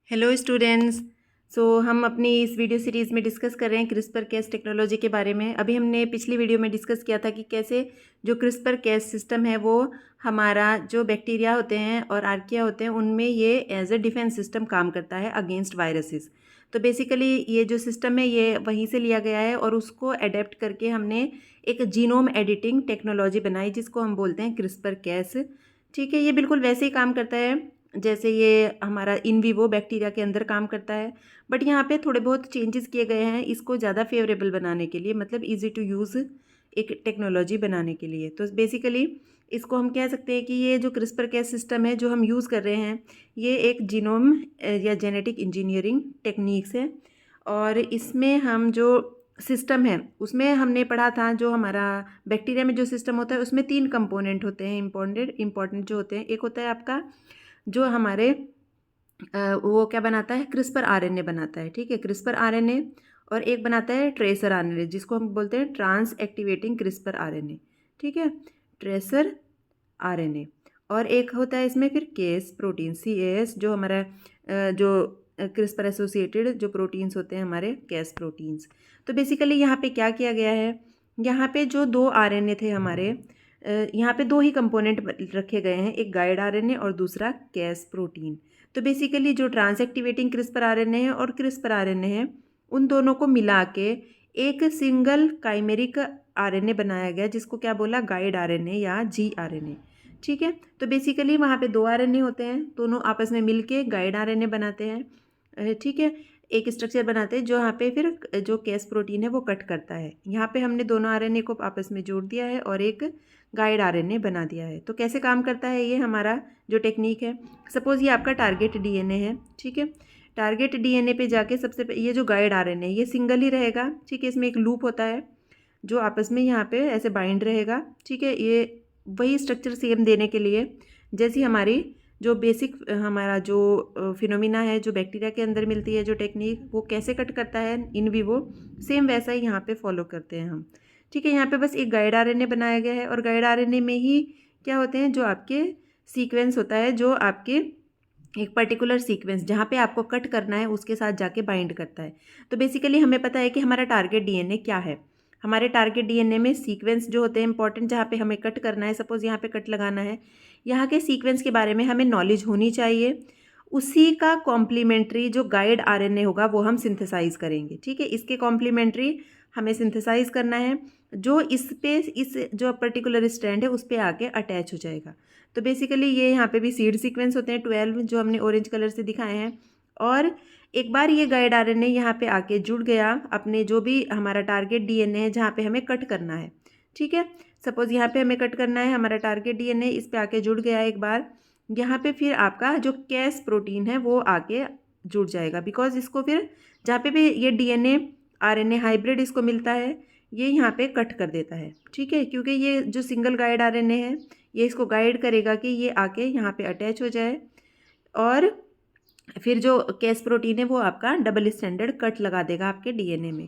Hello students. हम अपनी इस वीडियो सीरीज़ में डिस्कस कर रहे हैं क्रिस्पर कैस टेक्नोलॉजी के बारे में। अभी हमने पिछली वीडियो में डिस्कस किया था कि कैसे जो क्रिस्पर कैस सिस्टम है वो हमारा जो बैक्टीरिया होते हैं और आर्किया होते हैं उनमें ये एज ए डिफेंस सिस्टम काम करता है अगेंस्ट वायरसेस। तो बेसिकली ये जो सिस्टम है ये वहीं से लिया गया है और उसको अडेप्ट करके हमने एक जीनोम एडिटिंग टेक्नोलॉजी बनाई जिसको हम बोलते हैं क्रिस्पर कैस। ठीक है, ये बिल्कुल वैसे ही काम करता है जैसे ये हमारा इन विवो बैक्टीरिया के अंदर काम करता है, बट यहाँ पे थोड़े बहुत चेंजेस किए गए हैं इसको ज़्यादा फेवरेबल बनाने के लिए, मतलब इजी टू यूज़ एक टेक्नोलॉजी बनाने के लिए। तो बेसिकली इसको हम कह सकते हैं कि ये जो क्रिस्पर कैस सिस्टम है जो हम यूज़ कर रहे हैं ये एक जीनोम या जेनेटिक इंजीनियरिंग टेक्निक्स है। और इसमें हम जो सिस्टम है उसमें हमने पढ़ा था जो हमारा बैक्टीरिया में जो सिस्टम होता है उसमें 3 कंपोनेंट होते हैं इंपॉर्टेंट जो होते हैं। एक होता है आपका जो हमारे वो क्या बनाता है, क्रिस्पर आरएनए बनाता है। ठीक है, क्रिस्पर आरएनए। और एक बनाता है ट्रेसर आरएनए जिसको हम बोलते हैं ट्रांस एक्टिवेटिंग क्रिस्पर आरएनए। ठीक है, ट्रेसर आरएनए। और एक होता है इसमें फिर केस प्रोटीन CAS जो हमारा जो क्रिस्पर एसोसिएटेड जो प्रोटीन्स होते हैं हमारे केस प्रोटीन्स। तो बेसिकली यहाँ पे क्या किया गया है, यहाँ पे जो 2 आरएनए थे हमारे, यहाँ पे 2 ही कंपोनेंट रखे गए हैं, एक गाइड आरएनए और दूसरा केस प्रोटीन। तो बेसिकली जो ट्रांस एक्टिवेटिंग क्रिस्पर आरएनए है और क्रिस्पर आरएनए है उन दोनों को मिला के एक सिंगल काइमेरिक आरएनए बनाया गया जिसको क्या बोला, गाइड आरएनए या GRNA। ठीक है, तो बेसिकली वहाँ पे 2 आरएनए होते हैं, दोनों आपस में मिलके गाइड आरएनए बनाते हैं। ठीक है, एक स्ट्रक्चर बनाते हैं जो यहाँ पे फिर जो केस प्रोटीन है वो कट करता है। यहाँ पे हमने दोनों आरएनए को आपस में जोड़ दिया है और एक गाइड आरएनए बना दिया है। तो कैसे काम करता है ये हमारा जो टेक्निक है, सपोज़ ये आपका टारगेट DNA है। ठीक है, टारगेट DNA पे जाके ये जो गाइड आरएनए ये सिंगल ही रहेगा। ठीक है, इसमें एक लूप होता है जो आपस में यहाँ पे ऐसे बाइंड रहेगा। ठीक है, ये वही स्ट्रक्चर सेम देने के लिए जैसी हमारी जो बेसिक हमारा जो फिनोमिना है जो बैक्टीरिया के अंदर मिलती है, जो टेक्निक वो कैसे कट करता है इन विवो, सेम वैसा ही यहाँ पे फॉलो करते हैं हम। ठीक है, यहाँ पे बस एक गाइड आरएनए बनाया गया है और गाइड आरएनए में ही क्या होते हैं, जो आपके सीक्वेंस होता है, जो आपके एक पर्टिकुलर सीक्वेंस जहाँ पे आपको कट करना है उसके साथ जाके बाइंड करता है। तो बेसिकली हमें पता है कि हमारा टारगेट DNA क्या है। हमारे टारगेट DNA में सीक्वेंस जो होते हैं इंपॉर्टेंट, जहाँ पे हमें कट करना है, सपोज़ यहाँ पे कट लगाना है, यहाँ के सीक्वेंस के बारे में हमें नॉलेज होनी चाहिए। उसी का कॉम्प्लीमेंट्री जो गाइड आरएनए होगा वो हम सिंथेसाइज करेंगे। ठीक है, इसके कॉम्प्लीमेंट्री हमें सिंथेसाइज करना है जो इस जो पर्टिकुलर स्ट्रैंड है उस पर आके अटैच हो जाएगा। तो बेसिकली ये यहाँ पे भी सीड सीक्वेंस होते हैं 12 जो हमने ऑरेंज कलर से दिखाए हैं। और एक बार ये गाइड आरएनए यहाँ पे आके जुड़ गया अपने जो भी हमारा टारगेट DNA है जहाँ पे हमें कट करना है। ठीक है, सपोज़ यहाँ पे हमें कट करना है, हमारा टारगेट DNA इस पे आके जुड़ गया एक बार, यहाँ पे फिर आपका जो केस प्रोटीन है वो आके जुड़ जाएगा। बिकॉज इसको फिर जहाँ पे भी ये DNA RNA हाइब्रिड इसको मिलता है ये यहाँ पे कट कर देता है। ठीक है, क्योंकि ये जो सिंगल गाइड आरएनए है ये इसको गाइड करेगा कि ये आके यहाँ पे अटैच हो जाए और फिर जो केस प्रोटीन है वो आपका डबल स्टैंडर्ड कट लगा देगा आपके DNA में।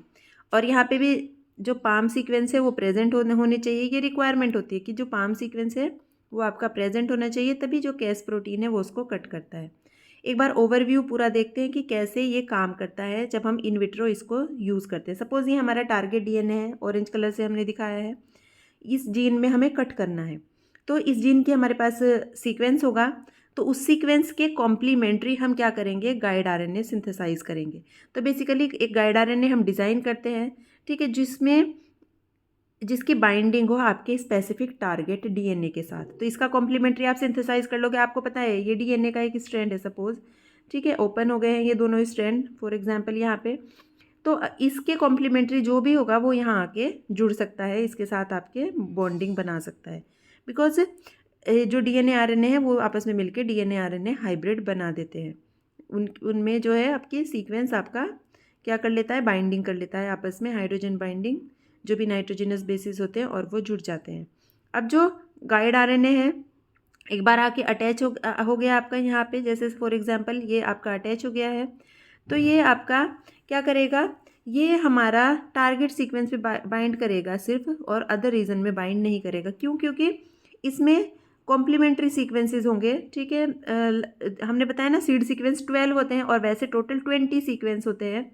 और यहाँ पे भी जो पाम सीक्वेंस है वो प्रेजेंट होने चाहिए। ये रिक्वायरमेंट होती है कि जो पाम सीक्वेंस है वो आपका प्रेजेंट होना चाहिए, तभी जो केस प्रोटीन है वो उसको कट करता है। एक बार ओवरव्यू पूरा देखते हैं कि कैसे ये काम करता है जब हम इन विट्रो इसको यूज़ करते हैं। सपोज़ ये हमारा टारगेट DNA है, ऑरेंज कलर से हमने दिखाया है, इस जीन में हमें कट करना है। तो इस जीन के हमारे पास सीक्वेंस होगा, तो उस सीक्वेंस के कॉम्प्लीमेंट्री हम क्या करेंगे, गाइड आरएनए सिंथेसाइज करेंगे। तो बेसिकली एक गाइड आरएनए हम डिज़ाइन करते हैं। ठीक है, जिसकी बाइंडिंग हो आपके स्पेसिफिक टारगेट DNA के साथ। तो इसका कॉम्प्लीमेंट्री आप सिंथेसाइज कर लोगे। आपको पता है ये DNA का एक स्ट्रैंड है सपोज, ठीक है, ओपन हो गए हैं ये दोनों स्ट्रैंड फॉर एग्जांपल यहाँ पे। तो इसके कॉम्प्लीमेंट्री जो भी होगा वो यहाँ आके जुड़ सकता है, इसके साथ आपके बॉन्डिंग बना सकता है। बिकॉज जो DNA RNA है वो आपस में मिलकर DNA RNA हाइब्रिड बना देते हैं। उनमें जो है आपकी सीक्वेंस आपका क्या कर लेता है, बाइंडिंग कर लेता है आपस में, हाइड्रोजन बाइंडिंग, जो भी नाइट्रोजनस बेसिस होते हैं, और वो जुड़ जाते हैं। अब जो गाइड आरएनए है एक बार आके अटैच हो गया आपका यहाँ पे, जैसे फॉर एग्जांपल ये आपका अटैच हो गया है, तो ये आपका क्या करेगा, ये हमारा टारगेट सीक्वेंस पे बाइंड करेगा सिर्फ, और अदर रीजन में बाइंड नहीं करेगा। क्यों? क्योंकि इसमें कॉम्प्लीमेंट्री सीक्वेंसेस होंगे, ठीक है। हमने बताया ना सीड सीक्वेंस 12 होते हैं और वैसे टोटल 20 सीक्वेंस होते हैं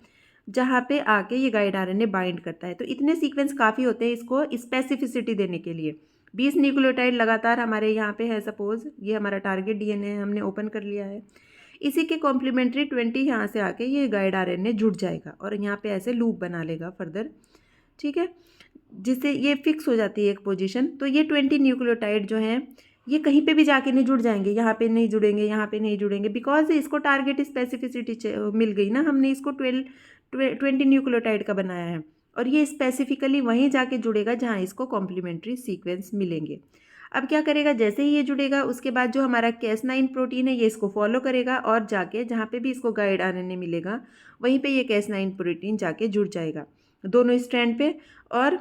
जहाँ पे आके ये गाइड आरएनए बाइंड करता है। तो इतने सीक्वेंस काफ़ी होते हैं इसको स्पेसिफिसिटी देने के लिए। 20 न्यूक्लियोटाइड लगातार हमारे यहाँ पे है, सपोज ये हमारा टारगेट डीएनए हमने ओपन कर लिया है, इसी के कॉम्प्लीमेंट्री 20 यहाँ से आके ये गाइड आरएनए जुड़ जाएगा और यहाँ पे ऐसे लूप बना लेगा फर्दर, ठीक है, जिससे ये फिक्स हो जाती है एक पोजीशन। तो ये 20 न्यूक्लियोटाइड जो हैं ये कहीं पे भी जाके नहीं जुड़ जाएंगे, यहाँ पे नहीं जुड़ेंगे, यहाँ पे नहीं जुड़ेंगे, बिकॉज इसको टारगेट स्पेसिफिसिटी मिल गई ना, हमने इसको 20 न्यूक्लियोटाइड का बनाया है और ये स्पेसिफिकली वहीं जाके जुड़ेगा जहाँ इसको कॉम्प्लीमेंट्री सीक्वेंस मिलेंगे। अब क्या करेगा, जैसे ही ये जुड़ेगा उसके बाद जो हमारा Cas9 प्रोटीन है ये इसको फॉलो करेगा और जाके जहाँ पे भी इसको गाइड आरएनए मिलेगा वहीं पे ये Cas9 प्रोटीन जाके जुड़ जाएगा दोनों स्ट्रैंड पे। और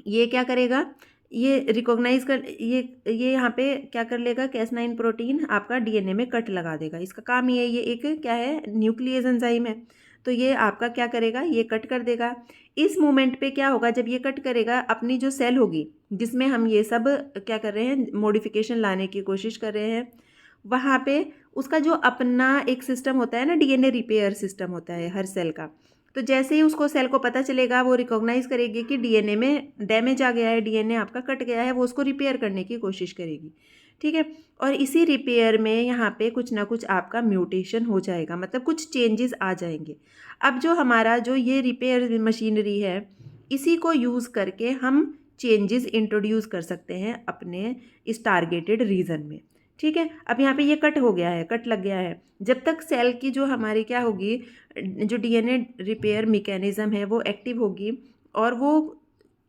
ये क्या करेगा, ये रिकॉग्नाइज कर ये यहाँ पे क्या कर लेगा, Cas9 प्रोटीन आपका डीएनए में कट लगा देगा। इसका काम ये एक क्या है, न्यूक्लियस एंजाइम है, तो ये आपका क्या करेगा, ये कट कर देगा। इस मोमेंट पे क्या होगा, जब ये कट करेगा अपनी जो सेल होगी जिसमें हम ये सब क्या कर रहे हैं, मॉडिफिकेशन लाने की कोशिश कर रहे हैं, वहाँ पे उसका जो अपना एक सिस्टम होता है ना, डीएनए रिपेयर सिस्टम होता है हर सेल का। तो जैसे ही उसको सेल को पता चलेगा वो रिकॉग्नाइज करेगी कि डीएनए में डैमेज आ गया है, डीएनए आपका कट गया है, वो उसको रिपेयर करने की कोशिश करेगी, ठीक है। और इसी रिपेयर में यहाँ पे कुछ ना कुछ आपका म्यूटेशन हो जाएगा, मतलब कुछ चेंजेस आ जाएंगे। अब जो हमारा जो ये रिपेयर मशीनरी है इसी को यूज़ करके हम चेंजेस इंट्रोड्यूस कर सकते हैं अपने इस टारगेटेड रीजन में, ठीक है। अब यहाँ पे ये कट हो गया है, कट लग गया है, जब तक सेल की जो हमारी क्या होगी, जो डीएनए रिपेयर मैकेनिज्म है वो एक्टिव होगी और वो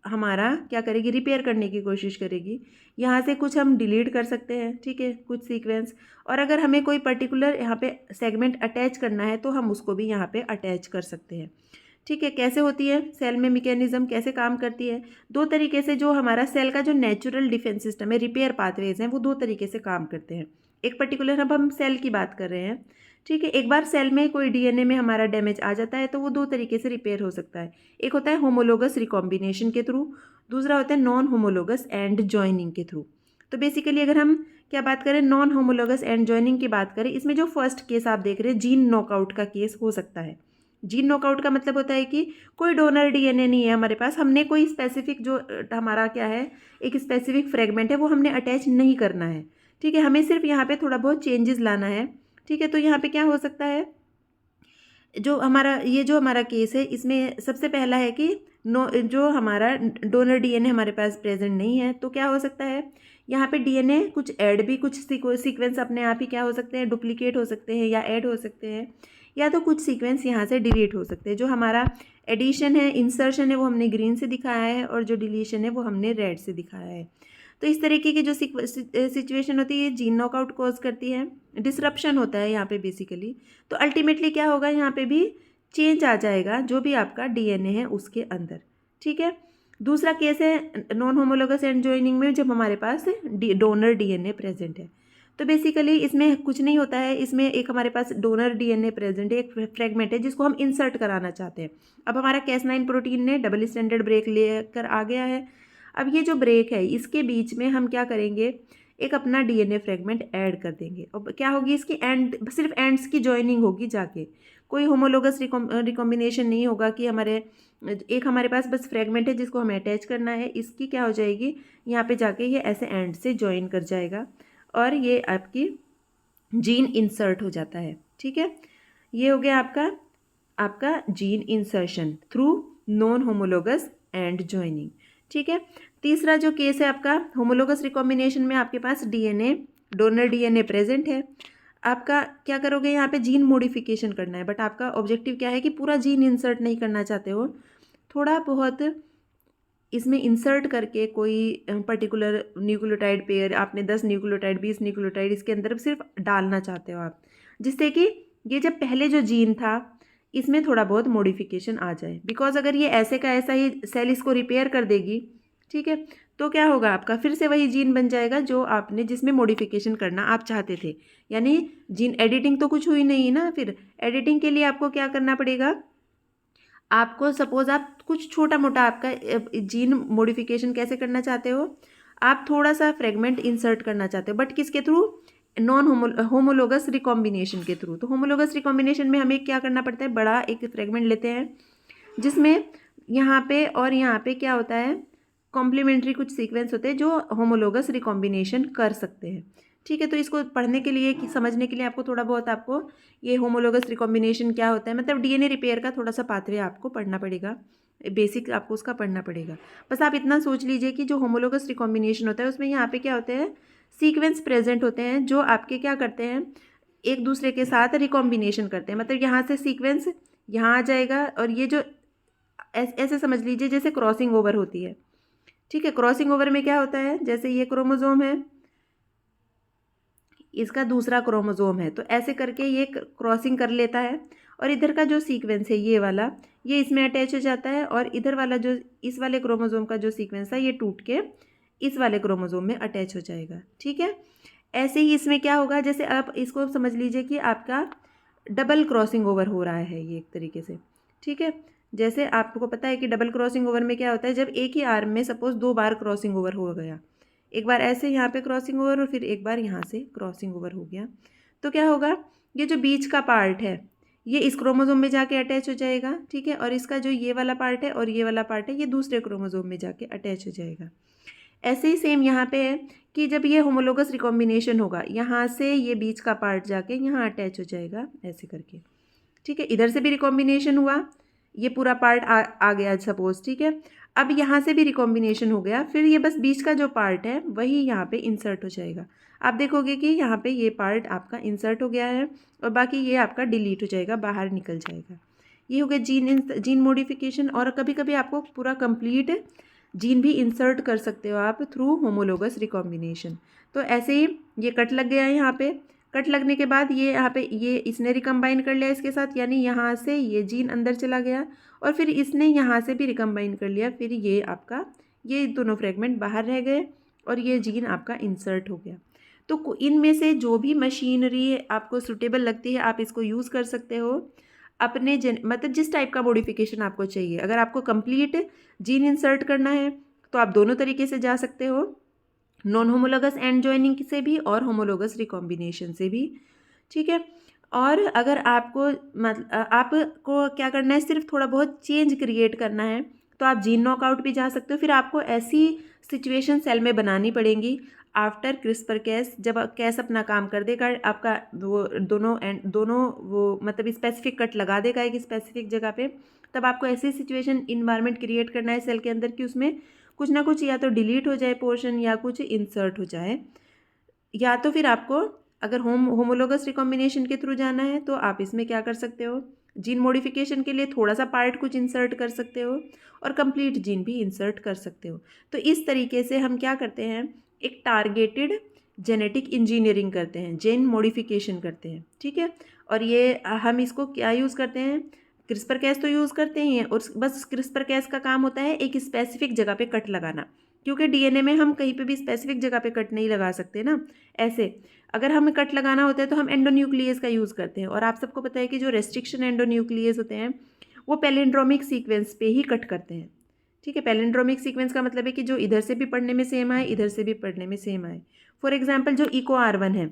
हमारा क्या करेगी, रिपेयर करने की कोशिश करेगी। यहाँ से कुछ हम डिलीट कर सकते हैं, ठीक है, कुछ सीक्वेंस, और अगर हमें कोई पर्टिकुलर यहाँ पे सेगमेंट अटैच करना है तो हम उसको भी यहाँ पे अटैच कर सकते हैं, ठीक है। कैसे होती है सेल में मैकेनिज्म, कैसे काम करती है, दो तरीके से। जो हमारा सेल का जो नेचुरल डिफेंस सिस्टम है, रिपेयर पाथवेज हैं, वो दो तरीके से काम करते हैं। एक पर्टिकुलर, अब हम सेल की बात कर रहे हैं, ठीक है। एक बार सेल में कोई डीएनए में हमारा डैमेज आ जाता है तो वो दो तरीके से रिपेयर हो सकता है। एक होता है होमोलोगस रिकॉम्बिनेशन के थ्रू, दूसरा होता है नॉन होमोलोगस एंड जॉइनिंग के थ्रू। तो बेसिकली अगर हम क्या बात करें, नॉन होमोलोगस एंड जॉइनिंग की बात करें, इसमें जो फर्स्ट केस आप देख रहे हैं जीन नॉकआउट का केस हो सकता है। जीन नॉकआउट का मतलब होता है कि कोई डोनर डीएनए नहीं है हमारे पास, हमने कोई स्पेसिफिक जो हमारा क्या है, एक स्पेसिफिक फ्रेगमेंट है वो हमने अटैच नहीं करना है, ठीक है। हमें सिर्फ यहाँ पे थोड़ा बहुत चेंजेस लाना है, ठीक है। तो यहाँ पे क्या हो सकता है, जो हमारा केस है इसमें सबसे पहला है कि जो हमारा डोनर डीएनए हमारे पास प्रेजेंट नहीं है, तो क्या हो सकता है, यहाँ पे डीएनए कुछ ऐड भी, कुछ सीक्वेंस अपने आप ही क्या हो सकते हैं, डुप्लीकेट हो सकते हैं या ऐड हो सकते हैं, या तो कुछ सीक्वेंस यहाँ से डिलीट हो सकते हैं। जो हमारा एडिशन है, इंसर्शन है, वो हमने ग्रीन से दिखाया है और जो डिलीशन है वो हमने रेड से दिखाया है। तो इस तरीके की जो सिचुएशन होती है जीन नॉकआउट कॉज करती है, डिसरप्शन होता है यहाँ पे बेसिकली। तो अल्टीमेटली क्या होगा, यहाँ पे भी चेंज आ जाएगा जो भी आपका डीएनए है उसके अंदर, ठीक है। दूसरा केस है नॉन होमोलोगस एंड जॉइनिंग में, जब हमारे पास डोनर डीएनए प्रेजेंट है। तो बेसिकली इसमें कुछ नहीं होता है, इसमें एक हमारे पास डोनर डीएनए प्रेजेंट है, एक फ्रेगमेंट है जिसको हम इंसर्ट कराना चाहते हैं। अब हमारा Cas9 प्रोटीन ने डबल स्टैंडर्ड ब्रेक लेकर आ गया है। अब ये जो ब्रेक है इसके बीच में हम क्या करेंगे, एक अपना डीएनए फ्रेगमेंट ऐड कर देंगे और क्या होगी इसकी एंड, सिर्फ एंड्स की जॉइनिंग होगी, जाके कोई होमोलोगस रिकॉम्बिनेशन नहीं होगा कि हमारे पास बस फ्रेगमेंट है जिसको हमें अटैच करना है, इसकी क्या हो जाएगी, यहाँ पे जाके ये ऐसे एंड से जॉइन कर जाएगा और ये आपकी जीन इंसर्ट हो जाता है, ठीक है। ये हो गया आपका gene insertion through non homologous and joining, ठीक है। तीसरा जो केस है आपका होमोलोगस रिकॉम्बिनेशन में, आपके पास डीएनए डोनर डीएनए प्रेजेंट है, आपका क्या करोगे, यहाँ पे जीन मॉडिफिकेशन करना है, बट आपका ऑब्जेक्टिव क्या है कि पूरा जीन इंसर्ट नहीं करना चाहते हो, थोड़ा बहुत इसमें इंसर्ट करके कोई पर्टिकुलर न्यूक्लियोटाइड पेयर, आपने 10 न्यूक्लियोटाइड 20 न्यूक्लियोटाइड इसके अंदर सिर्फ डालना चाहते हो आप, जिससे कि ये जब पहले जो जीन था इसमें थोड़ा बहुत मॉडिफिकेशन आ जाए। बिकॉज अगर ये ऐसे का ऐसा ही सेल इसको रिपेयर कर देगी, ठीक है, तो क्या होगा, आपका फिर से वही जीन बन जाएगा जो आपने जिसमें मॉडिफिकेशन करना आप चाहते थे। यानी जीन एडिटिंग तो कुछ हुई नहीं ना, फिर एडिटिंग के लिए आपको क्या करना पड़ेगा, आपको सपोज आप कुछ छोटा मोटा आपका जीन मॉडिफिकेशन कैसे करना चाहते हो, आप थोड़ा सा फ्रेगमेंट इंसर्ट करना चाहते हो, बट किसके थ्रू? नॉन होमोलोगस रिकॉम्बिनेशन के थ्रू। तो होमोलोगस रिकॉम्बिनेशन में हमें क्या करना पड़ता है? बड़ा एक फ्रेगमेंट लेते हैं जिसमें यहाँ पे और यहाँ पे क्या होता है, कॉम्प्लीमेंट्री कुछ सीक्वेंस होते हैं जो होमोलोगस रिकॉम्बिनेशन कर सकते हैं। ठीक है, तो इसको पढ़ने के लिए समझने के लिए आपको थोड़ा बहुत आपको ये होमोलोगस रिकॉम्बिनेशन क्या होता है, मतलब डीएनए रिपेयर का थोड़ा सा पाथवे आपको पढ़ना पड़ेगा, बेसिक आपको उसका पढ़ना पड़ेगा। बस आप इतना सोच लीजिए कि जो होमोलोगस रिकॉम्बिनेशन होता है उसमें यहाँ पे क्या होते हैं, सीक्वेंस प्रेजेंट होते हैं जो आपके क्या करते हैं, एक दूसरे के साथ रिकॉम्बिनेशन करते हैं। मतलब यहाँ से सीक्वेंस यहाँ आ जाएगा और ये जो ऐसे समझ लीजिए जैसे क्रॉसिंग ओवर होती है। ठीक है, क्रॉसिंग ओवर में क्या होता है, जैसे ये क्रोमोजोम है, इसका दूसरा क्रोमोजोम है, तो ऐसे करके ये क्रॉसिंग कर लेता है और इधर का जो सीक्वेंस है ये वाला, ये इसमें अटैच हो जाता है और इधर वाला जो इस वाले क्रोमोजोम का जो सीक्वेंस है ये टूट के इस वाले क्रोमोजोम में अटैच हो जाएगा। ठीक है, ऐसे ही इसमें क्या होगा, जैसे आप इसको समझ लीजिए कि आपका डबल क्रॉसिंग ओवर हो रहा है ये एक तरीके से। ठीक है, जैसे आपको पता है कि डबल क्रॉसिंग ओवर में क्या होता है, जब एक ही आर्म में सपोज 2 बार क्रॉसिंग ओवर हो गया, एक बार ऐसे यहाँ पे क्रॉसिंग ओवर और फिर एक बार यहाँ से क्रॉसिंग ओवर हो गया, तो क्या होगा, ये जो बीच का पार्ट है ये इस क्रोमोजोम में जाके अटैच हो जाएगा। ठीक है, और इसका जो ये वाला पार्ट है और ये वाला पार्ट है ये दूसरे क्रोमोजोम में जाके अटैच हो जाएगा। ऐसे ही सेम यहाँ पे है कि जब ये होमोलोगस रिकॉम्बिनेशन होगा यहाँ से ये बीच का पार्ट जाके यहाँ अटैच हो जाएगा ऐसे करके। ठीक है, इधर से भी रिकॉम्बिनेशन हुआ, ये पूरा पार्ट आ गया सपोज। ठीक है, अब यहाँ से भी रिकॉम्बिनेशन हो गया, फिर ये बस बीच का जो पार्ट है वही यहाँ पे इंसर्ट हो जाएगा। आप देखोगे कि यहाँ पे ये पार्ट आपका इंसर्ट हो गया है और बाकी ये आपका डिलीट हो जाएगा, बाहर निकल जाएगा। ये हो गया जीन मॉडिफिकेशन। और कभी कभी आपको पूरा कंप्लीट जीन भी इंसर्ट कर सकते हो आप थ्रू होमोलोगस रिकॉम्बिनेशन। तो ऐसे ही ये कट लग गया है, यहाँ पे कट लगने के बाद ये यहाँ पे ये इसने रिकम्बाइन कर लिया इसके साथ, यानी यहाँ से ये जीन अंदर चला गया और फिर इसने यहाँ से भी रिकम्बाइन कर लिया, फिर ये आपका ये दोनों फ्रेगमेंट बाहर रह गए और ये जीन आपका इंसर्ट हो गया। तो इनमें से जो भी मशीनरी आपको सूटेबल लगती है आप इसको यूज़ कर सकते हो अपने मतलब जिस टाइप का मॉडिफिकेशन आपको चाहिए। अगर आपको कंप्लीट जीन इंसर्ट करना है तो आप दोनों तरीके से जा सकते हो, नॉन होमोलोगस एंड जॉइनिंग से भी और होमोलोगस रिकॉम्बिनेशन से भी। ठीक है, और अगर आपको मतलब आपको क्या करना है, सिर्फ थोड़ा बहुत चेंज क्रिएट करना है तो आप जीन नॉकआउट भी जा सकते हो। फिर आपको ऐसी सिचुएशन सेल में बनानी पड़ेंगी आफ्टर क्रिस्पर कैस, जब कैस अपना काम कर देगा, आपका वो दोनों वो मतलब स्पेसिफिक कट लगा देगा एक स्पेसिफिक जगह पे, तब आपको ऐसी सिचुएशन इन्वायरमेंट क्रिएट करना है सेल के अंदर कि उसमें कुछ ना कुछ या तो डिलीट हो जाए पोर्शन या कुछ इंसर्ट हो जाए। या तो फिर आपको अगर होमोलोगस रिकॉम्बिनेशन के थ्रू जाना है तो आप इसमें क्या कर सकते हो, जीन मॉडिफिकेशन के लिए थोड़ा सा पार्ट कुछ इंसर्ट कर सकते हो और कंप्लीट जीन भी इंसर्ट कर सकते हो। तो इस तरीके से हम क्या करते हैं, एक टारगेटेड जेनेटिक इंजीनियरिंग करते हैं, जीन मॉडिफिकेशन करते हैं। ठीक है, और ये हम इसको क्या यूज़ करते हैं, क्रिस्पर कैस तो यूज़ करते ही हैं, और बस क्रिस्पर कैस का काम होता है एक स्पेसिफिक जगह पे कट लगाना, क्योंकि डीएनए में हम कहीं पे भी स्पेसिफिक जगह पे कट नहीं लगा सकते ना। ऐसे अगर हमें कट लगाना होता है तो हम एंडोन्यूक्लियस का यूज़ करते हैं, और आप सबको पता है कि जो रेस्ट्रिक्शन एंडोन्यूक्लियस होते हैं वो पैलिंड्रोमिक सीक्वेंस पे ही कट करते हैं। ठीक है, पैलिंड्रोमिक सीक्वेंस का मतलब है कि जो इधर से भी पढ़ने में सेम आए इधर से भी पढ़ने में सेम आए। फॉर एग्जाम्पल जो EcoR1 है,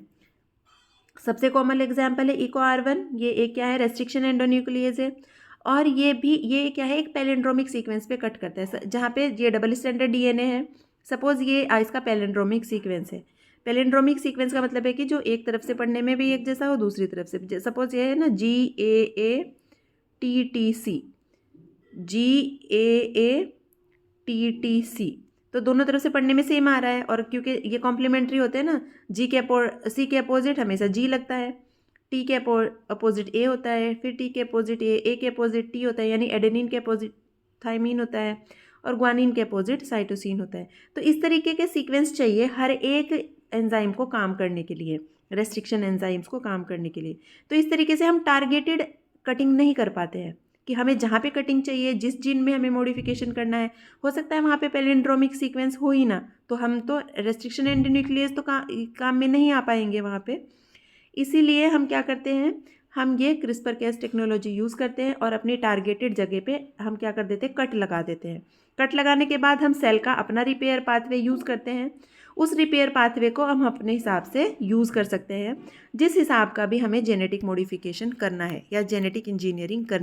सबसे कॉमन एग्जाम्पल है EcoR1, ये एक क्या है, रेस्ट्रिक्शन एंडोन्यूक्लियस है, और ये भी ये क्या है, एक पैलिंड्रोमिक सीक्वेंस पे कट करता है, जहाँ पे ये डबल स्टैंडर्ड डीएनए है। सपोज ये इसका पैलिंड्रोमिक सीक्वेंस है। पैलिंड्रोमिक सीक्वेंस का मतलब है कि जो एक तरफ से पढ़ने में भी एक जैसा हो, दूसरी तरफ से, सपोज ये है ना GAATTC, तो दोनों तरफ से पढ़ने में सेम आ रहा है, और क्योंकि ये कॉम्प्लीमेंट्री होते हैं ना, C के अपोजिट हमेशा G लगता है, T के अपोजिट A होता है, फिर T के अपोजिट A के अपोजिट T होता है, यानी एडेनिन के अपोजिट थाइमीन होता है, और ग्वानिन के अपोजिट साइटोसिन होता है। तो इस तरीके के सीक्वेंस चाहिए हर एक एंजाइम को काम करने के लिए, रेस्ट्रिक्शन एंजाइम्स को काम करने के लिए। तो इस तरीके से हम टारगेटेड कटिंग नहीं कर पाते हैं कि हमें जहाँ पे कटिंग चाहिए, जिस जीन में हमें मॉडिफिकेशन करना है, हो सकता है वहाँ पे पैलिंड्रोमिक सीक्वेंस हो ही ना, तो हम तो रेस्ट्रिक्शन एंडोन्यूक्लियस तो काम में नहीं आ पाएंगे वहाँ पे। इसीलिए हम क्या करते हैं, हम ये क्रिस्पर कैस टेक्नोलॉजी यूज़ करते हैं और अपनी टारगेटेड जगह पे हम क्या कर देते हैं, कट लगा देते हैं। कट लगाने के बाद हम सेल का अपना रिपेयर पाथवे यूज़ करते हैं। उस रिपेयर पाथवे को हम अपने हिसाब से यूज़ कर सकते हैं, जिस हिसाब का भी हमें जेनेटिक मॉडिफिकेशन करना है या जेनेटिक इंजीनियरिंग करना